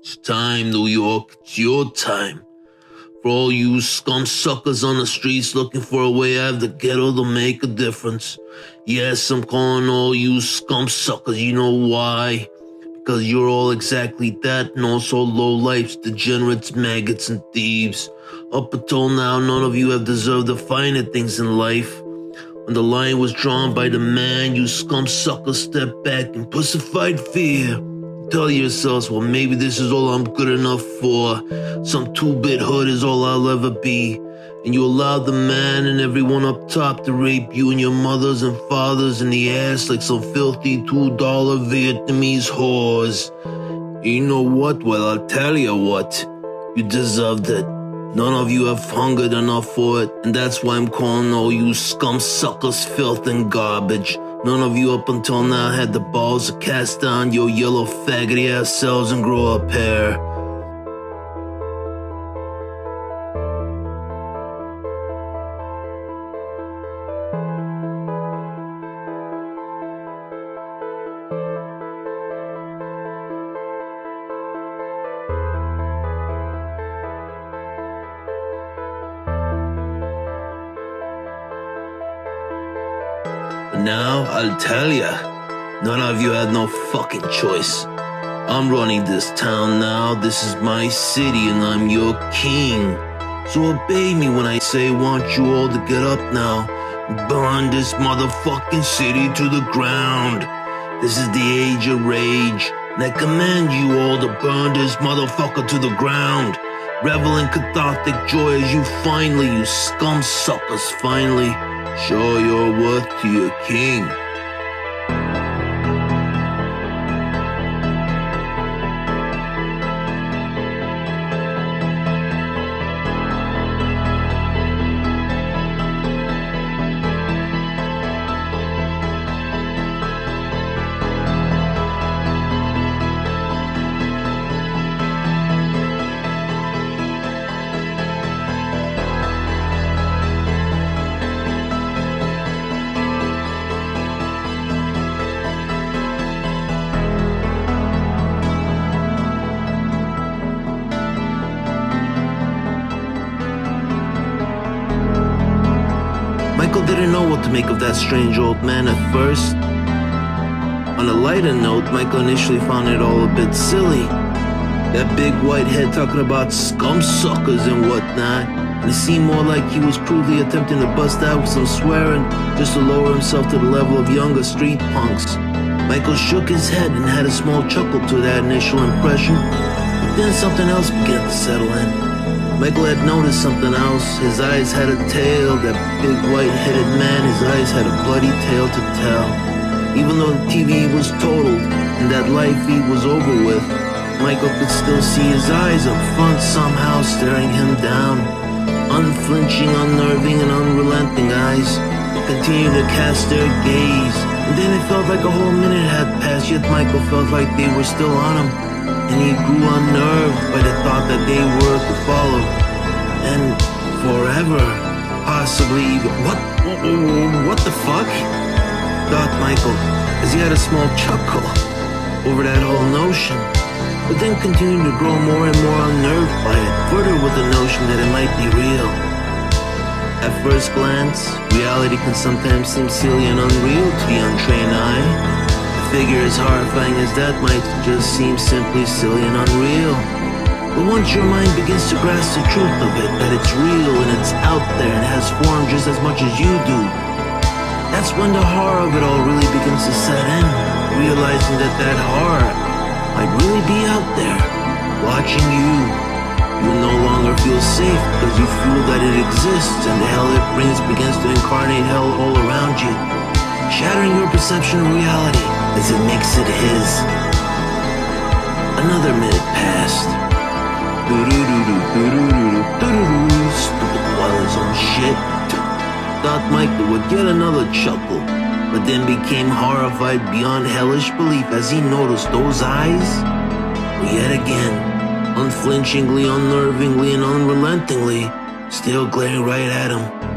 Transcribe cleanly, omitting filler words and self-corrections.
It's time, New York. It's your time. For all you scum suckers on the streets looking for a way out of the ghetto to make a difference. Yes, I'm calling all you scum suckers. You know why? Because you're all exactly that, and also lowlifes, degenerates, maggots, and thieves. Up until now, none of you have deserved the finer things in life. When the line was drawn by the man, you scum suckers stepped back in pussified fear. Tell yourselves, well, maybe this is all I'm good enough for. Some 2-bit hood is all I'll ever be. And you allowed the man and everyone up top to rape you and your mothers and fathers in the ass like some filthy $2 Vietnamese whores. You know what? Well, I'll tell you what. You deserved it. None of you have hungered enough for it, and that's why I'm calling all you scum suckers filth and garbage. None of you up until now had the balls to cast down your yellow faggoty ass selves and grow up hair. But now, I'll tell ya, none of you had no fucking choice. I'm running this town now, this is my city and I'm your king. So obey me when I say want you all to get up now and burn this motherfucking city to the ground. This is the age of rage, and I command you all to burn this motherfucker to the ground. Revel in cathartic joy as you scum suckers finally show your worth to your king. Michael didn't know what to make of that strange old man at first. On a lighter note, Michael initially found it all a bit silly. That big white head talking about scum suckers and whatnot, and it seemed more like he was crudely attempting to bust out with some swearing just to lower himself to the level of younger street punks. Michael shook his head and had a small chuckle to that initial impression, but then something else began to settle in. Michael had noticed something else. His eyes had a tail. That big white-headed man, his eyes had a bloody tale to tell. Even though the TV was totaled and that live feed was over with, Michael could still see his eyes up front somehow staring him down. Unflinching, unnerving, and unrelenting eyes continued to cast their gaze. And then it felt like a whole minute had passed, yet Michael felt like they were still on him. And he grew unnerved by the thought that they were to follow. And forever, possibly even... What the fuck? Thought Michael, as he had a small chuckle over that whole notion, but then continued to grow more and more unnerved by it, further with the notion that it might be real. At first glance, reality can sometimes seem silly and unreal to the untrained eye. Figure as horrifying as that might just seem simply silly and unreal. But once your mind begins to grasp the truth of it, that it's real and it's out there and has form just as much as you do, that's when the horror of it all really begins to set in, realizing that that horror might really be out there, watching you. You no longer feel safe because you feel that it exists, and the hell it brings begins to incarnate hell all around you, shattering your perception of reality as it makes it his. Another minute passed. Stupid Twilight Zone shit. Thought Michael would get another chuckle, but then became horrified beyond hellish belief as he noticed those eyes were yet again, unflinchingly, unnervingly, and unrelentingly, still glaring right at him.